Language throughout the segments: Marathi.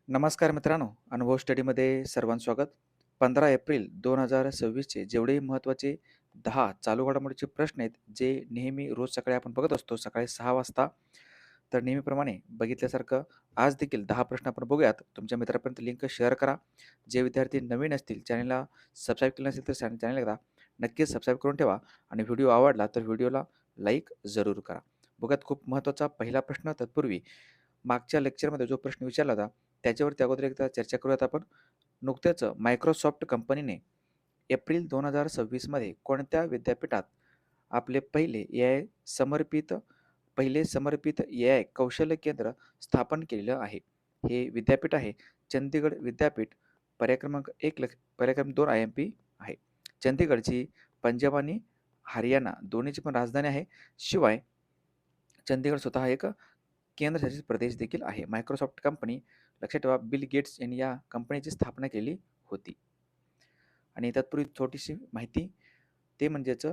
नमस्कार मित्रांनो, अनुभव स्टडीमध्ये सर्वांचं स्वागत. 15 एप्रिल 2026चे जेवढे महत्त्वाचे 10 चालू घडामोडीचे प्रश्न आहेत, जे नेहमी रोज सकाळी आपण बघत असतो, सकाळी 6 वाजता. तर नेहमीप्रमाणे बघितल्यासारखं आज देखील 10 प्रश्न आपण बघूयात. तुमच्या मित्रापर्यंत लिंक शेअर करा. जे विद्यार्थी नवीन असतील, चॅनलला सबस्क्राईब केलं नसेल तर चॅनल एकदा नक्कीच सबस्क्राईब करून ठेवा आणि व्हिडिओ आवडला तर व्हिडिओला लाईक जरूर करा. बघूयात खूप महत्त्वाचा पहिला प्रश्न. तत्पूर्वी मागच्या लेक्चरमध्ये जो प्रश्न विचारला होता, त्याच्यावरती अगोदर एकदा चर्चा करूयात आपण. नुकतेच मायक्रोसॉफ्ट कंपनीने एप्रिल 2026 मध्ये कोणत्या विद्यापीठात आपले समर्पित एआय कौशल्य केंद्र स्थापन केलेलं आहे? हे विद्यापीठ आहे चंदीगड विद्यापीठ. पर्याय क्रमांक 1 पर्याय क्रमांक 2 IMP आहे. चंदीगडची पंजाब आणि हरियाणा दोन्हीची पण राजधानी आहे. शिवाय चंदीगड स्वतः एक केंद्रशासित प्रदेश देखील आहे. मायक्रोसॉफ्ट कंपनी लक्षात ठेवा, बिल गेट्स यांनी या कंपनीची स्थापना केली होती. आणि तत्पूर्वी छोटीशी माहिती, ते म्हणजेच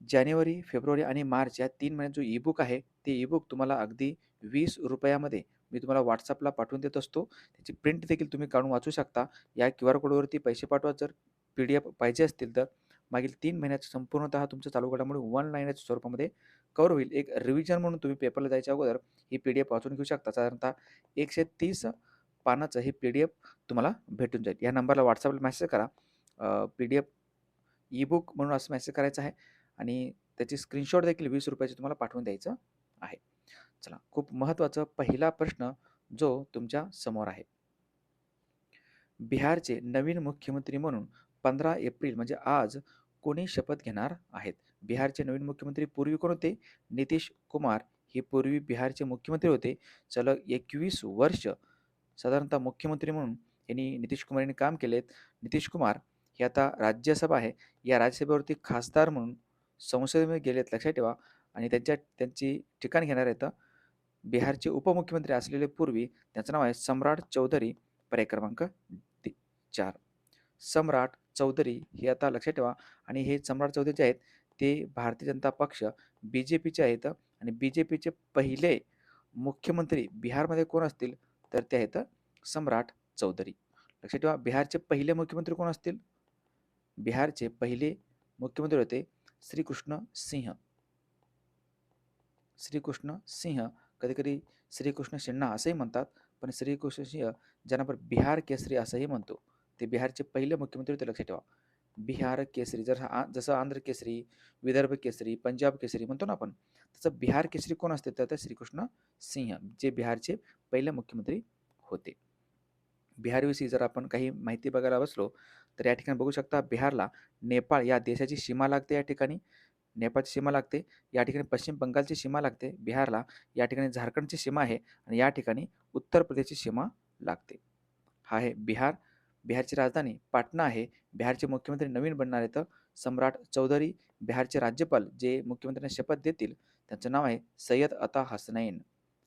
जानेवारी, फेब्रुवारी आणि मार्च या 3 महिन्यात जो ई-बुक आहे, ते ई-बुक तुम्हाला अगदी ₹20 मी तुम्हाला WhatsAppला पाठवून देत असतो. त्याची प्रिंट देखील तुम्ही काढून वाचू शकता. या क्यूआर कोडवरती पैसे पाठवा. जर PDF पाहिजे असतील तर मागील 3 महिन्यात संपूर्णतः तुमचं चालू घडामोडी वन लाईनच्या स्वरूपामध्ये कव्हर होईल. एक रिव्हिजन म्हणून तुम्ही पेपरला जायच्या अगोदर ही PDF वाचून घेऊ शकता. साधारणतः 130 पानाचं हे PDF तुम्हाला भेटून जाईल. या नंबरला WhatsAppला मेसेज करा. PDF ई-बुक म्हणून असं मेसेज करायचा आहे आणि त्याची स्क्रीनशॉट देखील ₹20 तुम्हाला पाठवून द्यायचं आहे. चला, खूप महत्त्वाचा पहिला प्रश्न जो तुमच्या समोर आहे. बिहारचे नवीन मुख्यमंत्री म्हणून 15 एप्रिल म्हणजे आज कोणी शपथ घेणार आहेत? बिहारचे नवीन मुख्यमंत्री पूर्वी कोण होते? नितीश कुमार हे पूर्वी बिहारचे मुख्यमंत्री होते. सलग 21 वर्ष साधारणतः मुख्यमंत्री म्हणून यांनी नितीश कुमार यांनी काम केलेत. नितीश कुमार हे आता राज्यसभा आहे. या राज्यसभेवरती खासदार म्हणून संसदेमध्ये गेलेत, लक्षात ठेवा. आणि त्यांची ठिकाण घेणार आहेत बिहारचे उपमुख्यमंत्री असलेले पूर्वी, त्यांचं नाव आहे सम्राट चौधरी. पर्याय क्रमांक 4. सम्राट चौधरी हे आता लक्षात ठेवा. आणि हे सम्राट चौधरी जे आहेत ते भारतीय जनता पक्ष BJPचे आहेत. आणि BJPचे पहिले मुख्यमंत्री बिहारमध्ये कोण असतील तर ते आहेत सम्राट चौधरी. लक्षात ठेवा, बिहारचे पहिले मुख्यमंत्री कोण असतील? बिहारचे पहिले मुख्यमंत्री होते श्रीकृष्ण सिंह. श्रीकृष्ण सिंह, कधी-कधी श्रीकृष्ण सिन्हा असंही म्हणतात, पण श्रीकृष्ण सिंह ज्यांना आपण बिहार केसरी असंही म्हणतो. ते बिहारचे पहिले मुख्यमंत्री होते, लक्षात ठेवा. बिहार केसरी जसं आंध्र केसरी, विदर्भ केसरी, पंजाब केसरी म्हणतो ना आपण, तसं बिहार केसरी कोण असते तर ते श्रीकृष्ण सिंह, जे बिहारचे पहिले मुख्यमंत्री होते. बिहारविषयी जर आपण काही माहिती बघायला बसलो, तर या ठिकाणी बघू शकता, बिहारला नेपाळ या देशाची सीमा लागते. या ठिकाणी नेपाळची सीमा लागते. या ठिकाणी पश्चिम बंगालची सीमा लागते बिहारला. या ठिकाणी झारखंडची सीमा आहे आणि या ठिकाणी उत्तर प्रदेशची सीमा लागते. हा आहे बिहार. बिहारची राजधानी पाटणा आहे. बिहारचे मुख्यमंत्री नवीन बनणार आहेत सम्राट चौधरी. बिहारचे राज्यपाल जे मुख्यमंत्र्यांना शपथ देतील त्यांचं नाव आहे सय्यद अता हसनैन.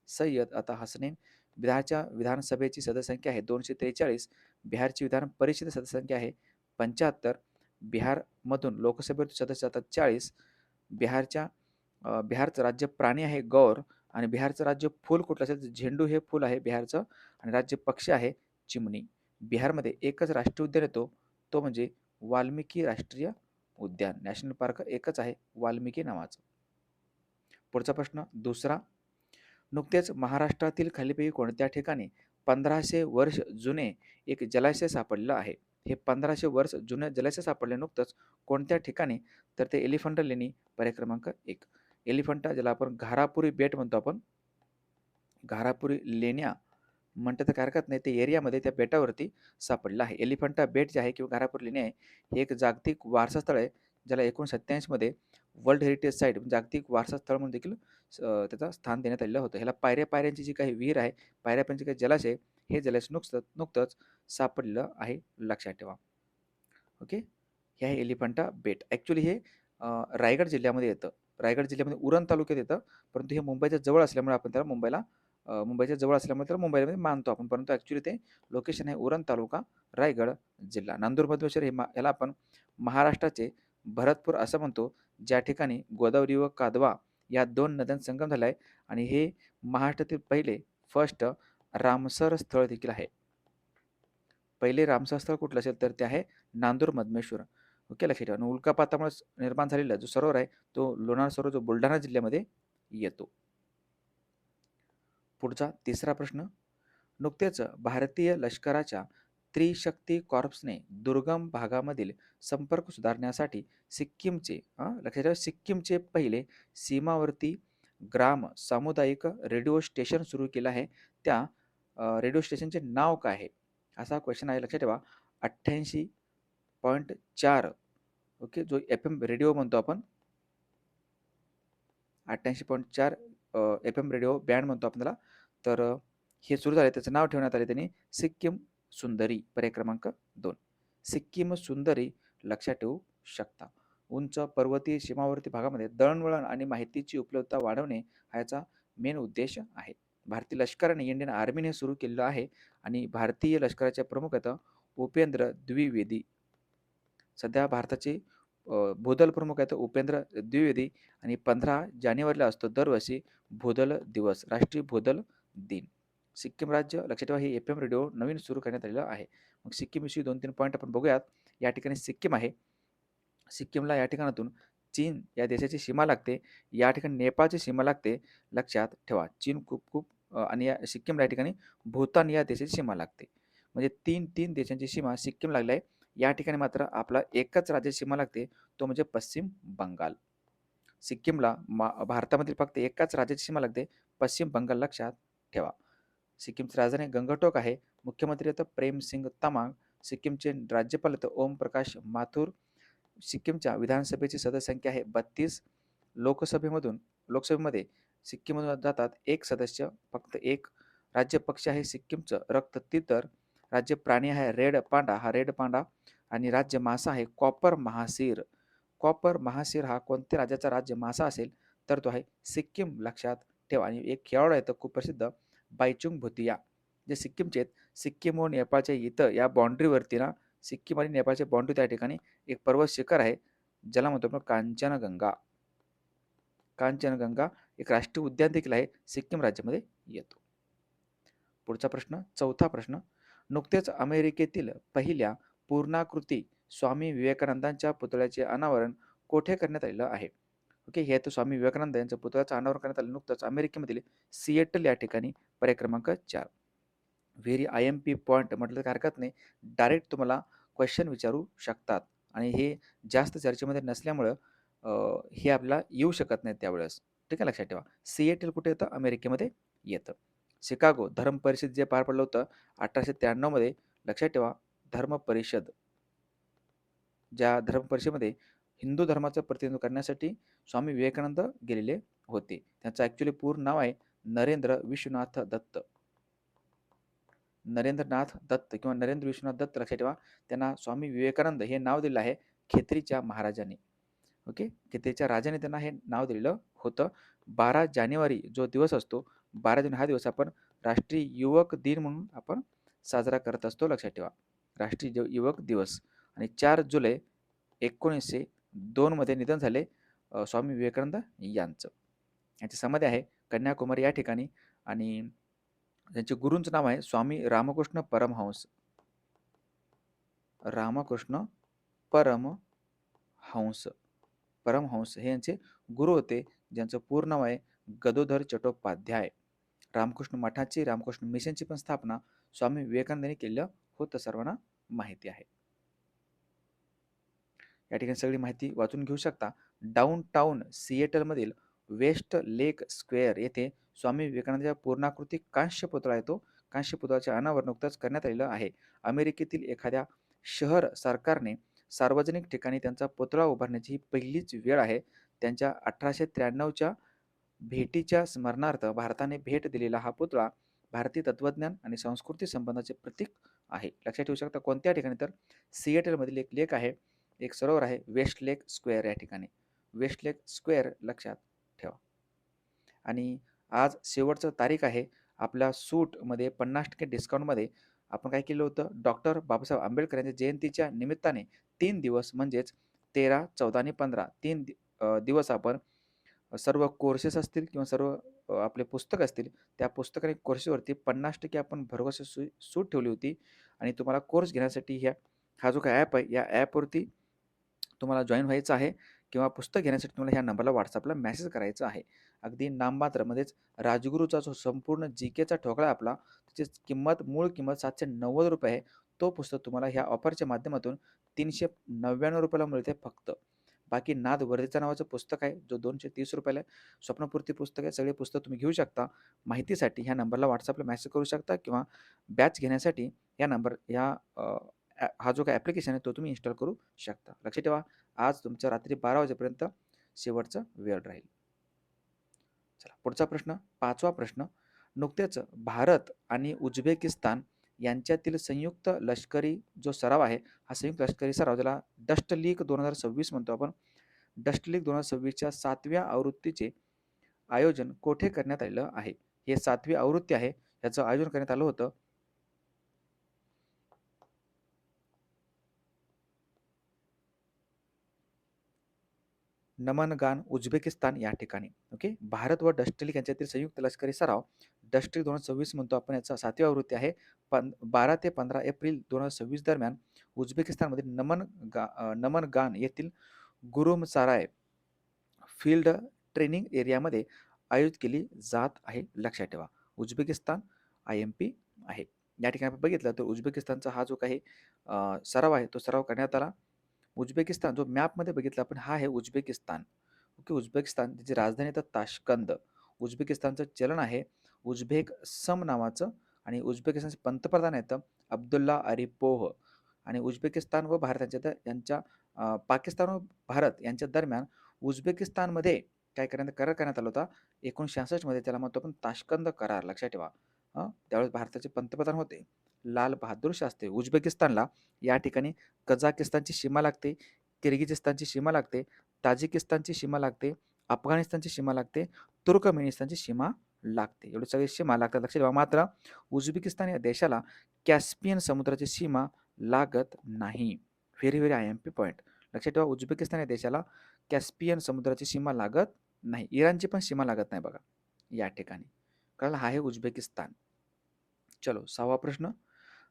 सय्यद अता हसनैन. बिहारच्या विधानसभेची सदस्यसंख्या आहे 243. बिहारची विधान परिषद सदस्यसंख्या आहे 75. बिहारमधून लोकसभेत सदस्य जातात 40. बिहारचं राज्य प्राणी आहे गौर. आणि बिहारचं राज्य फूल कुठलं असेल तर झेंडू हे फूल आहे बिहारचं. आणि राज्य पक्षी आहे चिमणी. बिहारमध्ये एकच राष्ट्रीय उद्यान येतो, तो म्हणजे वाल्मिकी राष्ट्रीय उद्यान. नॅशनल पार्क एकच आहे, वाल्मिकी नावाचं. पुढचा प्रश्न दुसरा. नुकतेच महाराष्ट्रातील खालीलपैकी कोणत्या ठिकाणी 1500 वर्ष जुने एक जलाशय सापडलं आहे? हे 1500 वर्ष जुने जलाशय सापडले नुकतंच कोणत्या ठिकाणी तर ते एलिफंटा लेणी. पर्याय क्रमांक 1. एलिफंटा, ज्याला आपण घारापुरी बेट म्हणतो आपण, घारापुरी लेण्या म्हणतात तर काय हरकत नाही, ते एरियामध्ये त्या बेटावरती सापडलं आहे. एलिफंटा बेट जे आहे किंवा घारापुरी लेणी आहे, हे एक जागतिक वारसा स्थळ आहे, ज्याला 1987 मध्ये वर्ल्ड हेरिटेज साईट जागतिक वारसा स्थळ म्हणून देखील त्याचं स्थान देण्यात आलेलं होतं. ह्याला पायऱ्यांची जी काही विहीर आहे, पायऱ्यापर्यंतचे काही जलाशय, हे जलाशय नुकतंच नुकतंच सापडलेलं आहे, लक्षात ठेवा. ओके. हे आहे एलिफंटा बेट. ॲक्च्युली हे रायगड जिल्ह्यामध्ये येतं. रायगड जिल्ह्यामध्ये उरण तालुक्यात येतं, परंतु हे मुंबईच्या जवळ असल्यामुळे आपण त्याला मुंबईच्या जवळ असल्यामुळे तर मुंबईमध्ये मानतो आपण, परंतु ॲक्च्युली ते लोकेशन आहे उरण तालुका, रायगड जिल्हा. नांदूर-मधमेश्वर याला आपण महाराष्ट्राचे भरतपूर असं म्हणतो, ज्या ठिकाणी गोदावरी व कादवा या 2 नद्यांचा संगम झाला आहे. आणि हे महाराष्ट्रातील पहिले फर्स्ट रामसर स्थळ देखील आहे. पहिले रामसर स्थळ कुठलं असेल तर ते आहे नांदूर मधमेश्वर. ओके, लक्षात ठेवा. आणि उल्कापातामुळे निर्माण झालेला जो सरोवर आहे तो लोणार सरोवर जो बुलढाणा जिल्ह्यामध्ये येतो. पुढचा तिसरा प्रश्न. नुकतेच भारतीय लष्कराच्या त्रिशक्ती कॉर्प्सने दुर्गम भागामधील संपर्क सुधारण्यासाठी लक्षात ठेवा, सिक्कीमचे पहिले सीमावर्ती ग्राम सामुदायिक रेडिओ स्टेशन सुरू केलं आहे. त्या रेडिओ स्टेशनचे नाव काय आहे? असा क्वेश्चन आहे, लक्षात ठेवा. 88.4, ओके, जो एफ एम रेडिओ म्हणतो आपण, 88.4 एफ एम रेडिओ बँड म्हणतो आपण त्याला. तर हे सुरू झाले, त्याचं नाव ठेवण्यात आले त्यांनी सिक्कीम सुंदरी. पर्याय क्रमांक 2, सिक्कीम सुंदरी लक्षात ठेवू शकता. उंच पर्वतीय सीमावर्ती भागामध्ये दळणवळण आणि माहितीची उपलब्धता वाढवणे हा याचा मेन उद्देश आहे. भारतीय लष्कर आणि इंडियन आर्मीने सुरू केलेलं आहे. आणि भारतीय लष्कराचे प्रमुख आहेत उपेंद्र द्विवेदी. सध्या भारताचे भूदल प्रमुख आहेत उपेंद्र द्विवेदी. आणि 15 जानेवारीला असतो दरवर्षी भूदल दिवस, राष्ट्रीय भूदल दिन. सिक्कीम राज्य, लक्षात ठेवा, हे एफ एम रेडिओ नवीन सुरू करण्यात आलेलं आहे. मग सिक्कीमविषयी 2-3 पॉईंट आपण बघूयात. या ठिकाणी सिक्कीम आहे. सिक्कीमला या ठिकाणातून चीन या देशाची सीमा लागते. या ठिकाणी नेपाळची सीमा लागते. लक्षात ठेवा, चीन खूप खूप आणि या सिक्कीमला या ठिकाणी भूतान या देशाची सीमा लागते. म्हणजे 3 देशांची सीमा सिक्कीम लागली आहे. या ठिकाणी मात्र आपला एकच राज्याची सीमा लागते, तो म्हणजे पश्चिम बंगाल. सिक्कीमला भारतामधील फक्त एकाच राज्याची सीमा लागते, पश्चिम बंगाल. लक्षात ठेवा. सिक्कीमची राजधानी गंगटोक आहे. मुख्यमंत्री आहेत प्रेमसिंग तमांग. सिक्कीमचे राज्यपाल आहेत ओमप्रकाश माथुर. सिक्कीमच्या विधानसभेची सदस्य संख्या आहे 32. लोकसभेमध्ये सिक्कीममधून जातात एक सदस्य, फक्त एक. राज्य पक्षी आहे सिक्कीमचं रक्त तितर. राज्य प्राणी आहे रेड पांडा, हा रेड पांडा. आणि राज्य मासा आहे कॉपर महासीर. कॉपर महासीर हा कोणत्या राज्याचा राज्य मासा असेल तर तो आहे सिक्कीम. लक्षात ठेवा. आणि एक खेळाडू आहे तर खूप प्रसिद्ध, बायचुंग भुतिया, जे सिक्कीमचे आहेत. सिक्कीम व नेपाळच्या इथं या बाँड्रीवरती ना, सिक्कीम आणि नेपाळच्या बाँड्री त्या ठिकाणी एक पर्वत शिखर आहे, ज्याला म्हणतो आपण कांचनगंगा. कांचनगंगा एक राष्ट्रीय उद्यान देखील आहे, सिक्कीम राज्यामध्ये येतो. पुढचा प्रश्न, चौथा प्रश्न. नुकतेच अमेरिकेतील पहिल्या पूर्णाकृती स्वामी विवेकानंदांच्या पुतळ्याचे अनावरण कोठे करण्यात आलेलं आहे? ओके, हे तर स्वामी विवेकानंद यांच्या पुतळ्याचं अनावरण करण्यात आलं नुकतंच अमेरिकेमधील सिएटल या ठिकाणी. पर्याय क्रमांक 4. Very I M P point म्हटलं तर हरकत नाही, डायरेक्ट तुम्हाला क्वेश्चन विचारू शकतात. आणि हे जास्त चर्चेमध्ये नसल्यामुळं हे आपल्याला येऊ शकत नाही त्यावेळेस. ठीक आहे, लक्षात ठेवा. सिएटल कुठे येतं? अमेरिकेमध्ये येतं. शिकागो धर्म परिषद जे पार पडलं होतं 1893 मध्ये. लक्षात ठेवा, धर्म परिषद, ज्या धर्म परिषदेमध्ये हिंदू धर्माचं प्रतिनिधित्व करण्यासाठी स्वामी विवेकानंद गेलेले होते. त्यांचं ॲक्च्युली पूर्ण नाव आहे नरेंद्र विश्वनाथ दत्त. नरेंद्रनाथ दत्त किंवा नरेंद्र विश्वनाथ दत्त. लक्षात ठेवा, त्यांना स्वामी विवेकानंद हे नाव दिलेलं आहे खेत्रीच्या महाराजांनी. ओके, खेत्रीच्या राजाने त्यांना हे नाव दिलेलं होतं. 12 जानेवारी जो दिवस असतो, 12 जून हा दिवस आपण राष्ट्रीय युवक दिन म्हणून आपण साजरा करत असतो. लक्षात ठेवा, राष्ट्रीय युवक दिवस. आणि 4 जुलै 1902 मध्ये निधन झाले स्वामी विवेकानंद यांचं. यांची समाधी आहे कन्याकुमारी या ठिकाणी. आणि त्यांचे गुरूंचं नाव आहे स्वामी रामकृष्ण परमहंस. रामकृष्ण परमहंस. परमहंस हे यांचे गुरु होते, ज्यांचं पूर्ण नाव आहे गदोधर चट्टोपाध्याय. रामकृष्ण मठाची, रामकृष्ण मिशनची पण स्थापना स्वामी विवेकानंदांनी केलेलं होतं, सर्वांना माहिती आहे. या ठिकाणी सगळी माहिती वाचून घेऊ शकता. डाऊन टाऊन सिएटलमधील वेस्ट लेक स्क्वेअर येथे स्वामी विवेकानंदांच्या पूर्णाकृती कांस्य पुतळा आहे. तो कांस्य पुतळ्याचे अनावरण नुकतंच करण्यात आलेलं आहे. अमेरिकेतील एखाद्या शहर सरकारने सार्वजनिक ठिकाणी त्यांचा पुतळा उभारण्याची ही पहिलीच वेळ आहे. त्यांच्या 1893च्या भेटीच्या स्मरणार्थ भारताने भेट दिलेला हा पुतळा भारतीय तत्वज्ञान आणि संस्कृती संबंधाचे प्रतीक आहे. लक्षात ठेवू शकता कोणत्या ठिकाणी तर सिएटलमधील एक लेक आहे, एक सरोवर आहे वेस्ट लेक स्क्वेअर या ठिकाणी. वेस्ट लेक स्क्वेअर लक्षात ठेवा. आणि आज शेवटचं तारीख आहे आपल्या सूटमध्ये 50% डिस्काउंटमध्ये. आपण काय केलं होतं, डॉक्टर बाबासाहेब आंबेडकर यांच्या जयंतीच्या निमित्ताने 3 दिवस म्हणजेच 13, 14 आणि 15 दिवस आपण सर्व कोर्सेस असतील किंवा सर्व आपले पुस्तक असतील, त्या पुस्तक आणि कोर्सेसवरती 50% आपण भरघोस सूट ठेवली होती आणि तुम्हाला कोर्स घेण्यासाठी हा जो काही ॲप आहे, या ॲपवरती तुम्हाला जॉइन व्हायचं आहे किंवा पुस्तक घेण्यासाठी तुम्हाला ह्या नंबरला WhatsAppला मेसेज करायचा आहे. अगदी नाममात्रमध्येच राजगुरूचा जो संपूर्ण जी-केचा ठोकळा आहे आपला, त्याची मूळ किंमत ₹790 आहे. तो पुस्तक तुम्हाला ह्या ऑफरच्या माध्यमातून ₹399 ला मिळते फक्त. बाकी नाद वर्धेचा नावाचं पुस्तक आहे, जो ₹230 ला आहे. स्वप्नपूर्ती पुस्तक आहे. सगळे पुस्तक तुम्ही घेऊ शकता. माहितीसाठी ह्या नंबरला WhatsAppला मेसेज करू शकता किंवा बॅच घेण्यासाठी हा जो काही ॲप्लिकेशन आहे तो तुम्ही इन्स्टॉल करू शकता. लक्षात ठेवा, आज तुमच्या रात्री 12 वाजेपर्यंत शेवटचा वेळ राहील. चला पुढचा प्रश्न, 5वा प्रश्न. नुकतेच भारत आणि उझबेकिस्तान यांच्यातील संयुक्त लष्करी जो सराव आहे, हा संयुक्त लष्करी सराव ज्याला डस्ट लीग 2026 म्हणतो आपण. डस्ट लीग 2026च्या 7व्या आवृत्तीचे आयोजन कोठे करण्यात आलेलं आहे? हे 7वी आवृत्ती आहे. याचं आयोजन करण्यात आलं होतं नमनगान, उझबेकिस्तान या ठिकाणी. ओके. भारत व डस्टलिक यांच्यातील संयुक्त लष्करी सराव डस्टलिक 2026 म्हणतो आपण. याचा 7वी आवृत्ती आहे. 12 ते 15 एप्रिल 2026 दरम्यान उझबेकिस्तानमध्ये नमनगान येथील गुरुमसाराय फील्ड ट्रेनिंग एरियामध्ये आयोजित केली जात आहे. लक्षात ठेवा. उझबेकिस्तान IMP आहे. या ठिकाणी आपण बघितलं तर उझबेकिस्तानचा हा जो काही सराव आहे तो सराव करण्यात आला. उझबेकिस्तान जो मॅपमध्ये बघितला आपण, हा आहे उझबेकिस्तान. ओके. उझबेकिस्तान त्याची राजधानी तर ताशकंद. उझबेकिस्तानचं चलन आहे उझबेक सम नावाचं आणि उझबेकिस्तानचे पंतप्रधान आहेत अब्दुल्ला अरिपोह. आणि उझबेकिस्तान व भारत पाकिस्तान व भारत यांच्या दरम्यान उझबेकिस्तानमध्ये काय करार करण्यात आला होता 1966 मध्ये. त्याला म्हणतो आपण ताशकंद करार. लक्षात ठेवा. त्यावेळेस भारताचे पंतप्रधान होते लाल बहादूर शास्त्री. उझबेकिस्तानला या ठिकाणी कझाकिस्तानची सीमा लागते, किर्गिजिस्तानची सीमा लागते, ताजिकिस्तानची सीमा लागते, अफगाणिस्तानची सीमा लागते, तुर्कमेनिस्तानची सीमा लागते. एवढे सगळे सीमा लागतात. लक्षात ठेवा. मात्र उझबेकिस्तान या देशाला कॅस्पियन समुद्राची सीमा लागत नाही. Very very IMP point. लक्षात ठेवा. उझबेकिस्तान या देशाला कॅस्पियन समुद्राची सीमा लागत नाही. इराणची पण सीमा लागत नाही बघा या ठिकाणी. कळलं. हा आहे उझबेकिस्तान. चलो 6वा प्रश्न.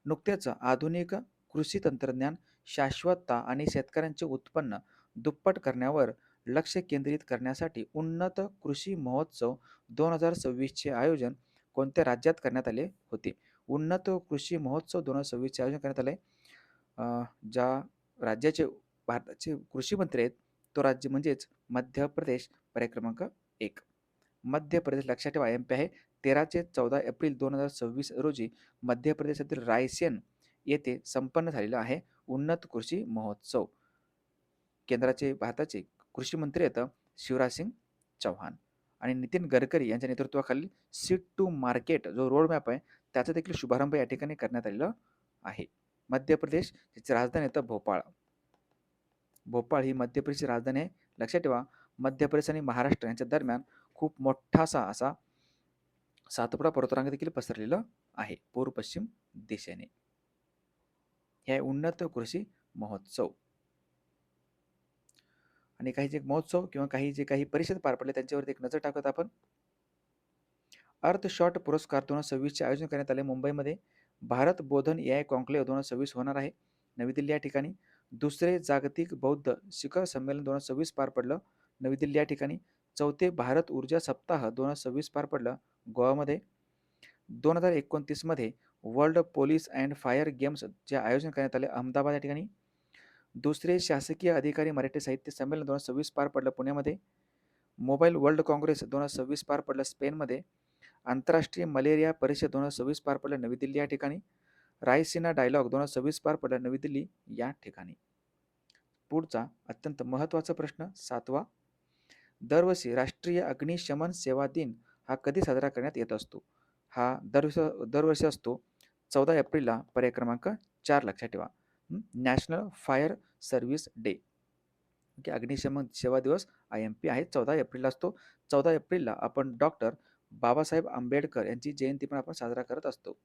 नुकत्याच आधुनिक कृषी तंत्रज्ञान, शाश्वतता आणि शेतकऱ्यांचे उत्पन्न दुप्पट करण्यावर लक्ष केंद्रित करण्यासाठी उन्नत कृषी महोत्सव 2026चे आयोजन कोणत्या राज्यात करण्यात आले होते? उन्नत कृषी महोत्सव 2026चे आयोजन करण्यात आले ज्या राज्याचे भारताचे कृषी मंत्री आहेत तो राज्य म्हणजेच मध्य प्रदेश. पर्याय क्रमांक 1 मध्य प्रदेश. लक्षात ठेवा. IMP आहे. 13 ते 14 एप्रिल 2026 रोजी मध्य प्रदेशातील रायसेन येथे संपन्न झालेला आहे उन्नत कृषी महोत्सव. केंद्राचे भारताचे कृषी मंत्री आहेत शिवराज सिंग चौहान आणि नितीन गडकरी यांच्या नेतृत्वाखाली सीड टू मार्केट जो रोड मॅप आहे त्याचा देखील शुभारंभ या ठिकाणी करण्यात आलेला आहे. मध्य प्रदेश त्याची राजधानी येतं भोपाळ. भोपाळ ही मध्य प्रदेशची राजधानी आहे. लक्षात ठेवा. मध्य प्रदेश आणि महाराष्ट्र यांच्या दरम्यान खूप मोठासा असा सातपुडा पर्वतरांग देखील पसरलेलं आहे पूर्व पश्चिम दिशेने. हे उन्नत कृषी महोत्सव. आणि काही जे महोत्सव किंवा काही परिषद पार पडले त्यांच्यावरती एक नजर टाकत आपण. अर्थ शॉट पुरस्कार 2026चे आयोजन करण्यात आले मुंबईमध्ये. भारत बोधन AI कॉन्क्लेव्ह 2026 होणार आहे नवी दिल्ली या ठिकाणी. दुसरे जागतिक बौद्ध शिखर संमेलन 2026 पार पडलं नवी दिल्ली या ठिकाणी. चौथे भारत ऊर्जा सप्ताह 2026 पार पडलं गोवामध्ये. 2029 मध्ये वर्ल्ड पोलीस अँड फायर गेम्सचे आयोजन करण्यात आले अहमदाबाद या ठिकाणी. दुसरे शासकीय अधिकारी मराठी साहित्य संमेलन 2026 पार पडलं पुण्यामध्ये. मोबाईल वर्ल्ड काँग्रेस 2026 पार पडलं स्पेनमध्ये. आंतरराष्ट्रीय मलेरिया परिषद 2026 पार पडलं नवी दिल्ली या ठिकाणी. रायसिना डायलॉग 2026 पार पडलं नवी दिल्ली या ठिकाणी. पुढचा अत्यंत महत्त्वाचा प्रश्न 7वा. दरवर्षी राष्ट्रीय अग्निशमन सेवा दिन हा कधी साजरा करण्यात येत असतो? हा दरवर्षी असतो 14 एप्रिलला. पर्याय क्रमांक 4 लक्षात ठेवा. National fire service day. Okay. अग्निशमन सेवा दिवस IMP आहे 14 एप्रिलला असतो. 14 एप्रिलला आपण डॉक्टर बाबासाहेब आंबेडकर यांची जयंती पण आपण साजरा करत असतो.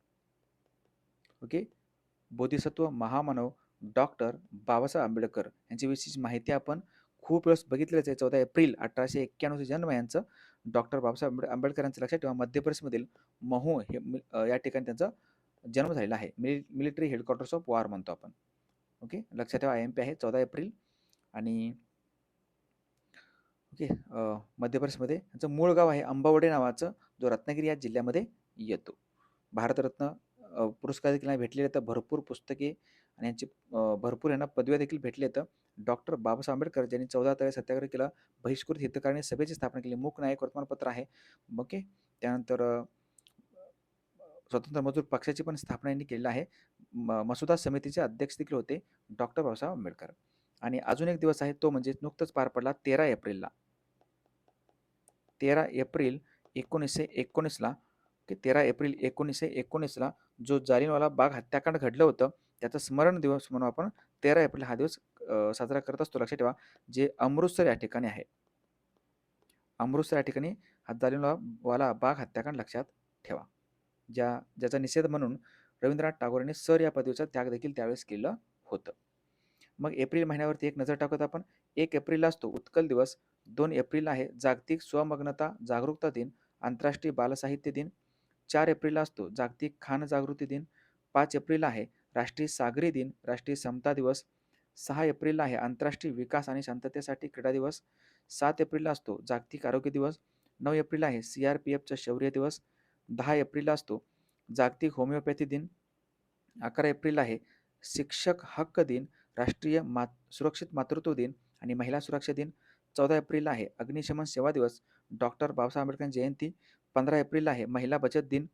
ओके. बोधिसत्व महामानव डॉक्टर बाबासाहेब आंबेडकर यांची विशेष माहिती आपण खूप वेळेस बघितलेलंच आहे. 14 एप्रिल 1891 जन्म आहे यांचं. डॉक्टर बाबासाहेब आंबेडकरांचं लक्षात ठेवा. मध्य प्रदेशमधील महू हे या ठिकाणी त्यांचा जन्म झालेला आहे. मिलिटरी हेडक्वार्टर्स ऑफ वॉर म्हणतो आपण. ओके, लक्षात ठेवा. IMP आहे 14 एप्रिल. आणि ओके, मध्य प्रदेशमध्ये यांचं मूळ गाव आहे अंबावडे नावाचं, जो रत्नागिरी या जिल्ह्यामध्ये येतो. भारतरत्न पुरस्कार देखील भेटलेले आहेत. भरपूर पुस्तके आणि यांची भरपूर यांना पदव्या देखील भेटल्या आहेत. डॉक्टर बाबासाहेब आंबेडकर ज्यांनी 14 तळे सत्याग्रह केला, बहिष्कृत हितकारणी सभेची स्थापना केली, मूक नायक वर्तमानपत्र आहे. ओके, त्यानंतर स्वतंत्र मजूर पक्षाची पण स्थापना यांनी केलेली आहे. मसुदा समितीचे अध्यक्ष देखील होते डॉक्टर बाबासाहेब आंबेडकर. आणि अजून एक दिवस आहे, तो म्हणजे नुकतंच पार पडला 13 एप्रिलला. 13 एप्रिल 1919ला, की 13 एप्रिल 1919ला जो जालियनवाला बाग हत्याकांड घडलं होतं, त्याचं स्मरण दिवस म्हणून आपण 13 एप्रिल हा दिवस साजरा करत असतो. लक्षात ठेवा, जे अमृतसर या ठिकाणी आहे. अमृतसर या ठिकाणी हा जालियनवाला बाग हत्याकांड लक्षात ठेवा. ज्याचा निषेध म्हणून रवींद्रनाथ टागोरांनी सर या पदवीचा त्याग देखील त्यावेळेस केलं होतं. मग एप्रिल महिन्यावरती एक नजर टाकत आपण. 1 एप्रिलला असतो उत्कल दिवस. 2 एप्रिलला आहे जागतिक स्वमग्नता जागरूकता दिन, आंतरराष्ट्रीय बालसाहित्य दिन. 4 एप्रिलला असतो जागतिक खान जागृती दिन. 5 एप्रिलला आहे राष्ट्रीय सागरी दिन, राष्ट्रीय समता दिवस. 6 एप्रिलला आहे आंतरराष्ट्रीय विकास आणि शांततेसाठी क्रीडा दिवस. 7 एप्रिलला असतो जागतिक आरोग्य दिवस. 9 एप्रिलला आहे CRPFचा शौर्य दिवस. 10 एप्रिलला असतो जागतिक होमिओपॅथी दिन. 11 एप्रिलला आहे शिक्षक हक्क दिन, राष्ट्रीय सुरक्षित मातृत्व दिन आणि महिला सुरक्षा दिन. 14 एप्रिलला आहे अग्निशमन सेवा दिवस, डॉक्टर बाबासाहेब आंबेडकर जयंती. 15 एप्रिलला आहे महिला बचत दिन.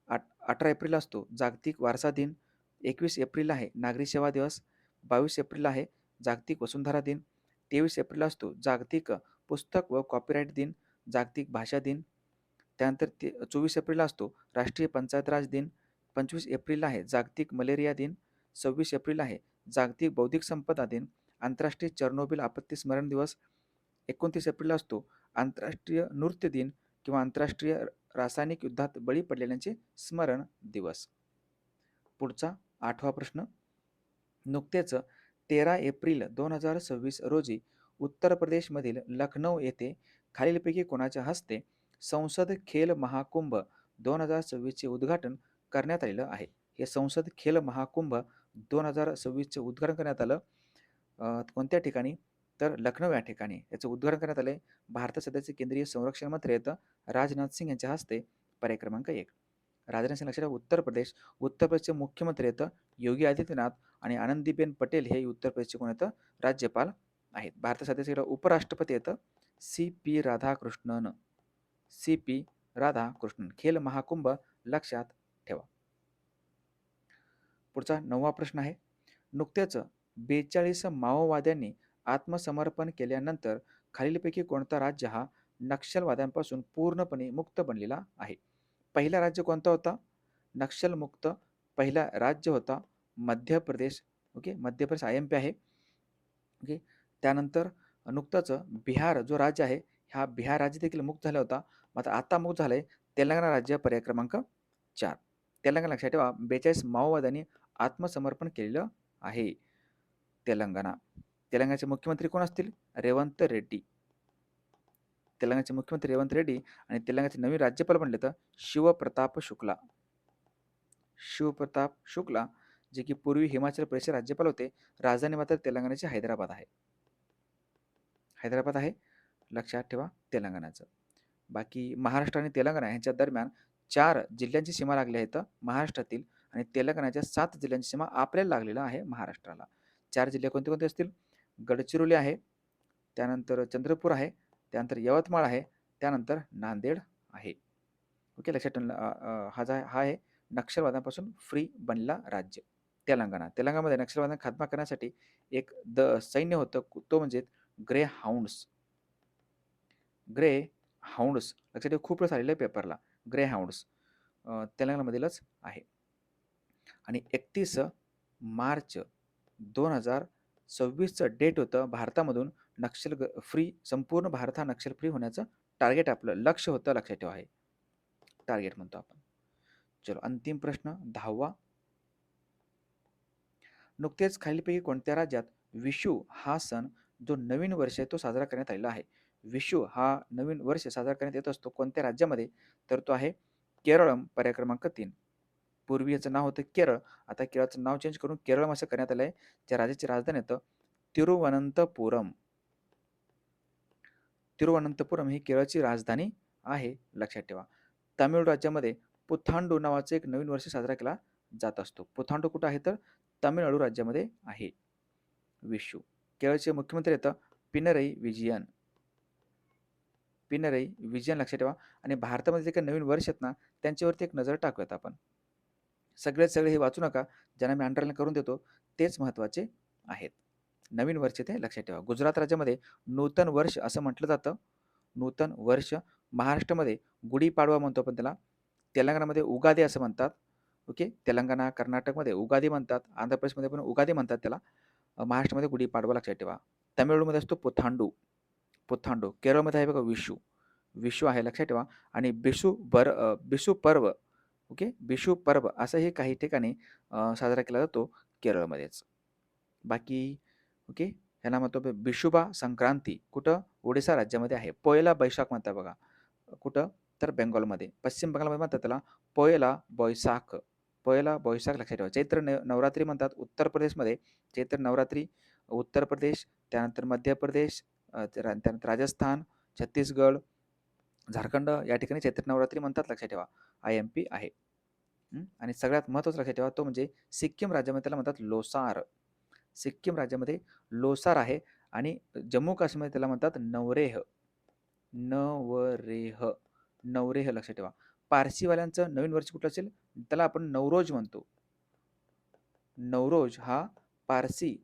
18 एप्रिलला असतो जागतिक वारसा दिन. 21 एप्रिलला आहे नागरी सेवा दिवस. 22 एप्रिलला आहे जागतिक वसुंधरा दिन. 23 एप्रिलला असतो जागतिक पुस्तक व कॉपीराईट दिन, जागतिक भाषा दिन. त्यानंतर 24 एप्रिलला असतो राष्ट्रीय पंचायत राज दिन. 25 एप्रिलला आहे जागतिक मलेरिया दिन. 26 एप्रिल आहे जागतिक बौद्धिक संपदा दिन, आंतरराष्ट्रीय चर्नोबिल आपत्ती स्मरण दिवस. 29 एप्रिलला असतो आंतरराष्ट्रीय नृत्य दिन किंवा आंतरराष्ट्रीय रासायनिक युद्धात बळी पडलेल्यांचे स्मरण दिवस. पुढचा 8वा प्रश्न. नुकतेच 13 एप्रिल 2026 रोजी उत्तर प्रदेशमधील लखनौ येथे खालीलपैकी कोणाच्या हस्ते संसद खेल महाकुंभ 2026चे उद्घाटन करण्यात आलेलं आहे. हे संसद खेल महाकुंभ 2026चे उद्घाटन करण्यात आलं कोणत्या ठिकाणी, तर लखनौ या ठिकाणी याचं उद्घाटन करण्यात आले. भारत सध्याचे केंद्रीय संरक्षण मंत्री आहेत राजनाथ सिंग यांच्या हस्ते. पर्याय क्रमांक 1 राजनाथ सिंग. लक्षात उत्तर प्रदेश. उत्तर प्रदेशचे मुख्यमंत्री आहेत योगी आदित्यनाथ आणि आनंदीबेन पटेल हे उत्तर प्रदेशचे कोण आहेत राज्यपाल आहेत. भारत सध्याचे उपराष्ट्रपती आहेत CP राधाकृष्णन. CP राधाकृष्णन. खेल महाकुंभ लक्षात ठेवा. पुढचा 9वा प्रश्न आहे. नुकत्याच 42 माओवाद्यांनी आत्मसमर्पण केल्यानंतर खालीलपैकी कोणता राज्य हा नक्षलवाद्यांपासून पूर्णपणे मुक्त बनलेला आहे? पहिला राज्य कोणता होता नक्षलमुक्त? पहिला राज्य होता मध्य प्रदेश. ओके, मध्य प्रदेश IMP आहे. ओके, त्यानंतर नुकताच बिहार जो राज्य आहे, हा बिहार राज्य देखील मुक्त झाला होता. मात्र आता मुक्त झालंय तेलंगणा राज्य. पर्याय क्रमांक 4 तेलंगणा. लक्षात ठेवा 42 माओवाद्यांनी आत्मसमर्पण केलेलं आहे. तेलंगणा. तेलंगणाचे मुख्यमंत्री कोण असतील? रेवंत रेड्डी. तेलंगणाचे मुख्यमंत्री रेवंत रेड्डी आणि तेलंगणाचे नवीन राज्यपाल बनले तर शिवप्रताप शुक्ला. शिवप्रताप शुक्ला, जे की पूर्वी हिमाचल प्रदेशचे राज्यपाल होते. राजधानी मात्र तेलंगणाची हैदराबाद आहे. हैदराबाद आहे. लक्षात ठेवा तेलंगणाचं. बाकी महाराष्ट्र आणि तेलंगणा यांच्या दरम्यान 4 जिल्ह्यांची सीमा लागली आहेत महाराष्ट्रातील, आणि तेलंगणाच्या 7 जिल्ह्यांची सीमा आपल्याला लागलेला आहे महाराष्ट्राला. 4 जिल्हे कोणते कोणते असतील? गडचिरोली आहे, त्यानंतर चंद्रपूर आहे, त्यानंतर यवतमाळ आहे, त्यानंतर नांदेड आहे. ओके, लक्षात हा आहे नक्षलवादापासून फ्री बनलेला राज्य तेलंगणा. तेलंगणामध्ये नक्षलवादांना खात्मा करण्यासाठी एक सैन्य होतं, तो म्हणजे ग्रे हाऊंड्स. ग्रे हाऊंड्स. लक्षात ठेवा, खूप वेळेस आलेलं आहे पेपरला. ग्रे हाऊंड्स तेलंगणामधीलच आहे. आणि 31 मार्च 2026चं डेट होतं भारतामधून नक्षल फ्री, संपूर्ण भारत हा नक्षल फ्री होण्याचं टार्गेट, आपलं लक्ष होतं. लक्षात ठेवा, आहे टार्गेट म्हणतो आपण. चलो, अंतिम प्रश्न 10वा. नुकतेच खालीलपैकी कोणत्या राज्यात विशू हा सण जो नवीन वर्ष आहे तो साजरा करण्यात आलेला आहे. विशू हा नवीन वर्ष साजरा करण्यात येत असतो कोणत्या राज्यामध्ये? तर तो आहे केरळम, पर्याय क्रमांक 3. पूर्वी याचं नाव होतं केरळ. आता केरळचं नाव चेंज करून केरळम असं करण्यात आलं आहे. ज्या राज्याची राजधानी येतं तिरुवनंतपुरम. तिरुवनंतपुरम ही केरळची राजधानी आहे, लक्षात ठेवा. तामिळ राज्यामध्ये पुथांडू नावाचं एक नवीन वर्ष साजरा केला जात असतो. पुथांडू कुठं आहे? तर तामिळनाडू राज्यामध्ये आहे. विशू. केरळचे मुख्यमंत्री येतं पिनरई विजयन. पिनरई विजयन लक्षात ठेवा. आणि भारतामध्ये जे काही नवीन वर्ष आहेत ना, त्यांच्यावरती एक नजर टाकूयात आपण. सगळेच सगळे हे वाचू नका. ज्यांना मी अंडरलाईन करून देतो तेच महत्त्वाचे आहेत. नवीन वर्ष ते लक्षात ठेवा. गुजरात राज्यामध्ये नूतन वर्ष असं म्हटलं जातं. नूतन वर्ष. महाराष्ट्रामध्ये गुढीपाडवा म्हणतो आपण त्याला. तेलंगणामध्ये उगादी असं म्हणतात. ओके. तेलंगणा, कर्नाटकमध्ये उगादी म्हणतात. आंध्र प्रदेशमध्ये पण उगादी म्हणतात त्याला. महाराष्ट्रामध्ये गुढीपाडवा लक्षात ठेवा. तामिळनाडूमध्ये असतो पुथांडू. पुथांडू. केरळमध्ये आहे बघा विशू. विशू आहे लक्षात ठेवा. आणि बिशू पर्व. ओके. बिशू पर्व असंही काही ठिकाणी साजरा केला जातो केरळमध्येच. बाकी ओके. ह्याला म्हणतो बिशुबा संक्रांती. कुठं? ओडिसा राज्यामध्ये आहे. पोयला बैशाख म्हणतात बघा. कुठं? तर बेंगॉलमध्ये. पश्चिम बंगालमध्ये म्हणतात त्याला पोयला बैसाख. पोयला बैसाख लक्षात ठेवा. चैत्र नवरात्री म्हणतात उत्तर प्रदेशमध्ये. चैत्र नवरात्री उत्तर प्रदेश, त्यानंतर मध्य प्रदेश, त्यानंतर राजस्थान, छत्तीसगड, झारखंड या ठिकाणी चैत्र नवरात्री म्हणतात, लक्षात ठेवा. IMP आहे. आणि सगळ्यात महत्त्वाचं लक्षात ठेवा तो म्हणजे सिक्कीम राज्यामध्ये त्याला म्हणतात लोसार. सिक्कीम राज्यामध्ये लोसार आहे. आणि जम्मू काश्मीरमध्ये त्याला म्हणतात नवरेह. नवरेह. नवरेह लक्षात ठेवा. पारसीवाल्यांचं नवीन वर्ष कुठलं असेल? त्याला आपण नवरोज म्हणतो. नवरोज हा पारसी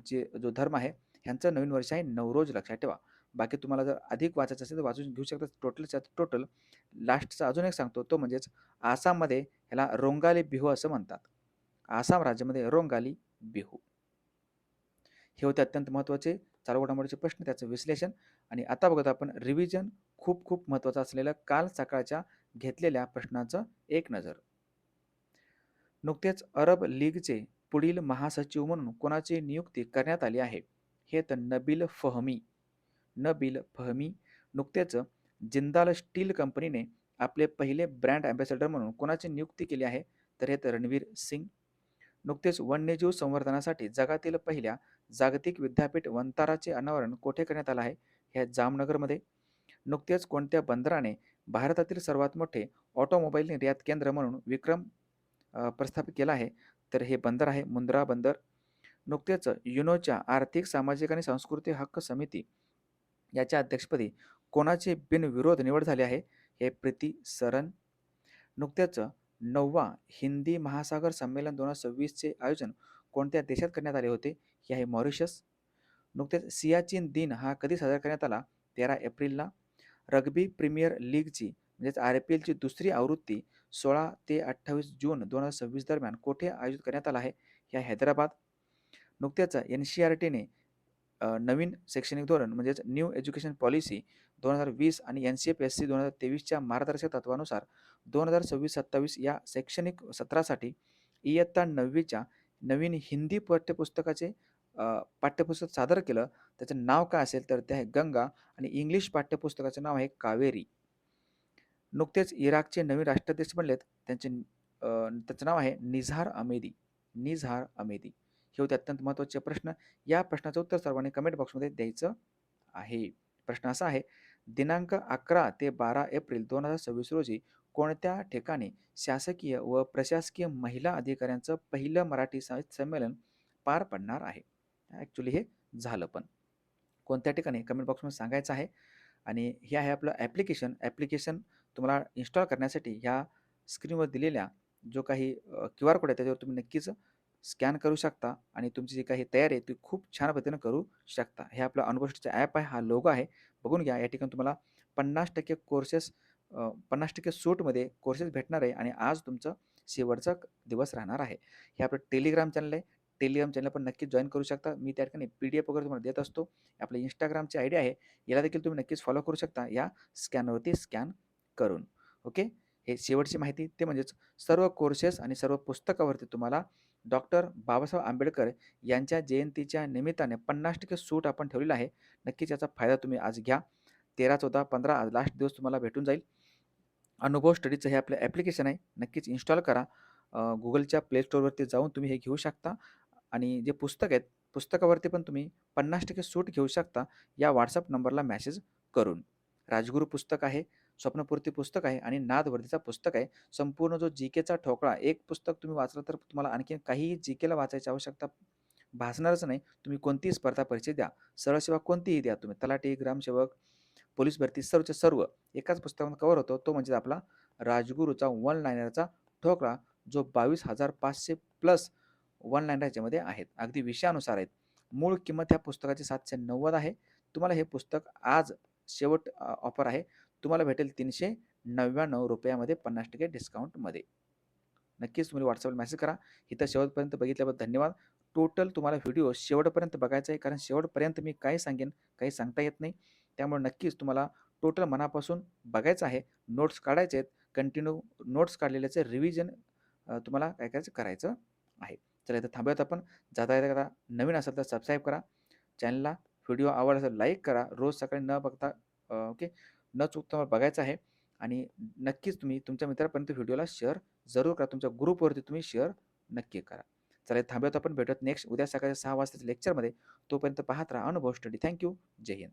जो धर्म आहे ह्यांचं नवीन वर्ष आहे नवरोज, लक्षात ठेवा. बाकी तुम्हाला जर अधिक वाचायचं असेल तर वाचून घेऊ शकता. टोटल लास्टचा अजून एक सांगतो तो म्हणजेच आसाममध्ये ह्याला रोंगाली बिहू असं म्हणतात. आसाम राज्यामध्ये रोंगाली बिहू. हे होते अत्यंत महत्त्वाचे चालू घडामोडीचे प्रश्न, त्याचं विश्लेषण. आणि आता बघत आपण रिव्हिजन खूप खूप महत्त्वाचं असलेलं काल सकाळच्या घेतलेल्या प्रश्नाचं एक नजर. नुकतेच अरब लीगचे पुढील महासचिव म्हणून कोणाची नियुक्ती करण्यात आली आहे? हे तर नबील फहमी. नबील फहमी. नुकतेच जिंदाल स्टील कंपनीने आपले पहिले ब्रँड अँबॅसेडर म्हणून कोणाची नियुक्ती केली आहे? तर हे तर रणवीर सिंग. नुकतेच वन्यजीव संवर्धनासाठी जगातील पहिल्या जागतिक विद्यापीठ वंताराचे अनावरण कोठे करण्यात आलं आहे? हे जामनगरमध्ये. नुकतेच कोणत्या बंदराने भारतातील सर्वात मोठे ऑटोमोबाईल निर्यात केंद्र म्हणून विक्रम प्रस्थापित केला आहे? तर हे बंदर आहे मुंद्रा बंदर. नुकतेच युनोच्या आर्थिक, सामाजिक आणि सांस्कृतिक हक्क समिती याच्या अध्यक्षपदी कोणाची बिनविरोध निवड झाली आहे? हे प्रीती सरन. नुकतेच 9वा हिंदी महासागर संमेलन 2026चे आयोजन कोणत्या देशात करण्यात आले होते? हे आहे मॉरिशस. नुकतेच सियाचीन दिन हा कधी साजरा करण्यात आला? 13 एप्रिलला. रग्बी प्रीमियर लीगची म्हणजेच RPLची दुसरी आवृत्ती 16 ते 28 जून 2026 दरम्यान कोठे आयोजित करण्यात आला आहे? हे हैदराबाद. नुकतेच NCERTने नवीन शैक्षणिक धोरण म्हणजेच न्यू एज्युकेशन पॉलिसी 2020 आणि NCPSC 2023च्या मार्गदर्शक तत्वानुसार 2026-27 या शैक्षणिक सत्रासाठी इयत्ता 9वीच्या नवीन हिंदी पाठ्यपुस्तक सादर केलं. त्याचं नाव काय असेल? तर ते आहे गंगा. आणि इंग्लिश पाठ्यपुस्तकाचं नाव आहे कावेरी. नुकतेच इराकचे नवीन राष्ट्राध्यक्ष बनलेत. त्याचं नाव आहे निझार अमेदी. निझार अमेदी. हे होते अत्यंत महत्त्वाचे प्रश्न. या प्रश्नाचं उत्तर सर्वांनी कमेंट बॉक्समध्ये द्यायचं आहे. प्रश्न असा आहे, दिनांक 11 ते 12 एप्रिल 2026 रोजी कोणत्या ठिकाणी शासकीय व प्रशासकीय महिला अधिकाऱ्यांचं पहिलं मराठी साहित्य संमेलन पार पडणार आहे? ॲक्च्युली हे झालं पण. कोणत्या ठिकाणी कमेंट बॉक्समध्ये सांगायचं आहे. आणि हे आहे आपलं ॲप्लिकेशन तुम्हाला इन्स्टॉल करण्यासाठी ह्या स्क्रीनवर दिलेल्या जो काही QR कोड आहे त्याच्यावर तुम्ही नक्कीच स्कॅन करू शकता आणि तुमची जी काही तयारी आहे ती खूप छान पद्धतीनं करू शकता. हे आपलं अनुभूष्टीचं ॲप आहे. हा लोगो आहे. बघून घ्या. या ठिकाणी तुम्हाला 50% कोर्सेस 50% सूटमध्ये कोर्सेस भेटणार आहे आणि आज तुमचं शेवटचा दिवस राहणार आहे. हे आपलं टेलिग्राम चॅनल आहे. टेलिग्राम चॅनल पण नक्कीच जॉइन करू शकता. मी त्या ठिकाणी PDF वगैरे तुम्हाला देत असतो. आपलं Instagramची आयडी आहे. याला देखील तुम्ही नक्कीच फॉलो करू शकता या स्कॅनरवरती स्कॅन करून. ओके. हे शेवटची माहिती ते म्हणजेच सर्व कोर्सेस आणि सर्व पुस्तकावरती तुम्हाला डॉक्टर बाबासाहेब आंबेडकर यांच्या जयंतीच्या निमित्ताने 50% सूट आपण ठेवलेला आहे. नक्कीच याचा फायदा तुम्ही आज घ्या. 13, 14, 15 लास्ट दिवस तुम्हाला भेटून जाईल. अनुभव स्टडीचं हे आपलं ॲप्लिकेशन आहे. नक्कीच इन्स्टॉल करा. Googleच्या प्ले स्टोअरवरती जाऊन तुम्ही हे घेऊ शकता आणि जे पुस्तक आहेत, पुस्तकावरती पण तुम्ही 50% सूट घेऊ शकता या WhatsApp नंबरला मेसेज करून. राजगुरू पुस्तक आहे, स्वप्नपूर्ती पुस्तक आहे आणि नादवर्दीचा पुस्तक आहे. संपूर्ण जो जी-केचा ठोकळा एक पुस्तक तुम्ही वाचलं तर तुम्हाला आणखीन काहीही जी-केला वाचायची आवश्यकता भासणारच नाही. तुम्ही कोणतीही स्पर्धा परीक्षा द्या, सरळ सेवा कोणतीही द्या तुम्ही, तलाठी, ग्रामसेवक, पोलीस भरती सर्वच्या सर्व एकाच पुस्तकामध्ये कव्हर होतो. तो म्हणजे आपला राजगुरूचा वन लाइनरचा ठोकळा, जो 22,500 प्लस वन लाइनर याच्यामध्ये आहेत. अगदी विषयानुसार आहेत. मूळ किंमत ह्या पुस्तकाची 790 आहे. तुम्हाला हे पुस्तक आज शेवट ऑफर आहे. तुम्हाला भेटेल ₹399 मध्ये 50% डिस्काउंटमध्ये. नक्कीच तुम्ही WhatsAppला मेसेज करा. इथं शेवटपर्यंत बघितल्याबद्दल धन्यवाद. टोटल तुम्हाला व्हिडिओ शेवटपर्यंत बघायचा आहे, कारण शेवटपर्यंत मी काही सांगेन, काही सांगता येत नाही. त्यामुळे नक्कीच तुम्हाला टोटल मनापासून बघायचं आहे. नोट्स काढायचे आहेत. कंटिन्यू नोट्स काढलेल्याचं रिव्हिजन तुम्हाला काय करायचं आहे. चला इथं थांबूयात आपण. जाता नवीन असेल तर सबस्क्राईब करा. चॅनलला व्हिडिओ आवडला असेल लाईक करा. रोज सकाळी न बघता ओके, न चुकता मला बघायचं आहे आणि नक्कीच तुम्ही तुमच्या मित्रापर्यंत व्हिडिओला शेअर जरूर करा. तुमच्या ग्रुपवरती तुम्ही शेअर नक्की करा. चला थांबूयात आपण. भेटूयात नेक्स्ट उद्या सकाळी 6 वाजताच्या लेक्चरमध्ये. तोपर्यंत पाहत राहा अनुभव स्टडी. थँक जय हिंद.